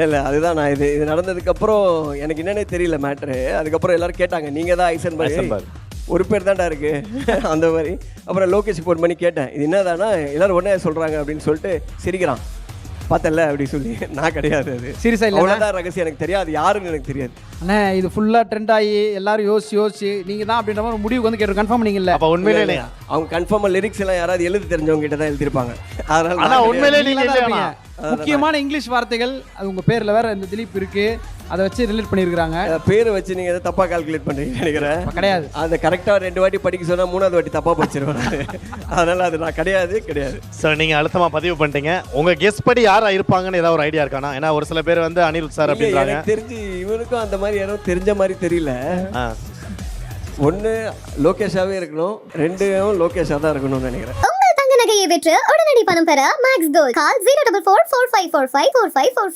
இல்லை அதுதான் நான் இது நடந்ததுக்கப்புறம் எனக்கு என்னன்னே தெரியல மேட்ரு. அதுக்கப்புறம் எல்லாரும் கேட்டாங்க, நீங்கள் தான் ஐசன்பர்க், ஒரு பேர் தான்டா இருக்கு அந்த மாதிரி. அப்புறம் லோகேஷ் ஃபோன் பண்ணி கேட்டேன், இது என்னதானா எல்லாரும் ஒன்றே சொல்கிறாங்க அப்படின்னு சொல்லிட்டு சிரிக்கிறான். பார்த்தல அப்படி சொல்லி. நான் கிடையாது, அது சீரியஸாக இல்லை, அவ்வளோதான் ரகசியம். எனக்கு தெரியாது யாருன்னு எனக்கு தெரியாது. அண்ணே இது ஃபுல்லாக ட்ரெண்ட் ஆகி எல்லாரும் யோசிச்சு நீங்கள் தான் அப்படின்ற மாதிரி முடிவுக்கு வந்து கேட்டு கன்ஃபார்ம் பண்ணீங்கல்ல? அப்போ உண்மையிலே இல்லையா? அவங்க கன்ஃபார்மாக லிரிக்ஸ் எல்லாம் யாராவது எழுதி தெரிஞ்சவங்க கிட்ட தான் எழுதிருப்பாங்க. அதனால ஆனா உண்மையிலே நீங்க நீங்களா தான் இல்லையா? இருப்பீங்க. முக்கியமான இங்கிலீஷ் வார்த்தைகள் அது உங்கள் பேரில் வேற இந்த திலீப் இருக்கு, அதை வச்சு ரிலேட் பண்ணியிருக்கிறாங்க. பேரை வச்சு நீங்கள் எதை தப்பாக கால்குலேட் பண்ணுறீங்கன்னு நினைக்கிறேன். கிடையாது, அதை கரெக்டாக 2 வாட்டி படிக்க சொன்னால் 3வது வாட்டி தப்பாக படிச்சிருவேன். அதனால் அது நான் கிடையாது. ஸோ நீங்கள் அழுத்தமாக பதிவு பண்ணிட்டீங்க. உங்கள் கெஸ் படி யாரா இருப்பாங்கன்னு ஏதாவது ஒரு ஐடியா இருக்கானா? ஏன்னா ஒரு சில பேர் வந்து அனிருத் சார் அப்படின்றாங்க. எனக்கு தெரிஞ்சு இவனுக்கும் அந்த மாதிரி யாரும் தெரிஞ்ச மாதிரி தெரியல. ஒன்று லோகேஷாவே இருக்கணும், 2ம் லோகேஷாக தான் இருக்கணும்னு நினைக்கிறேன். உங்கள் தங்க நகையை விற்று உடனடி பணம் பெற மேக்ஸ் கோல்ட். கால் 04445454545.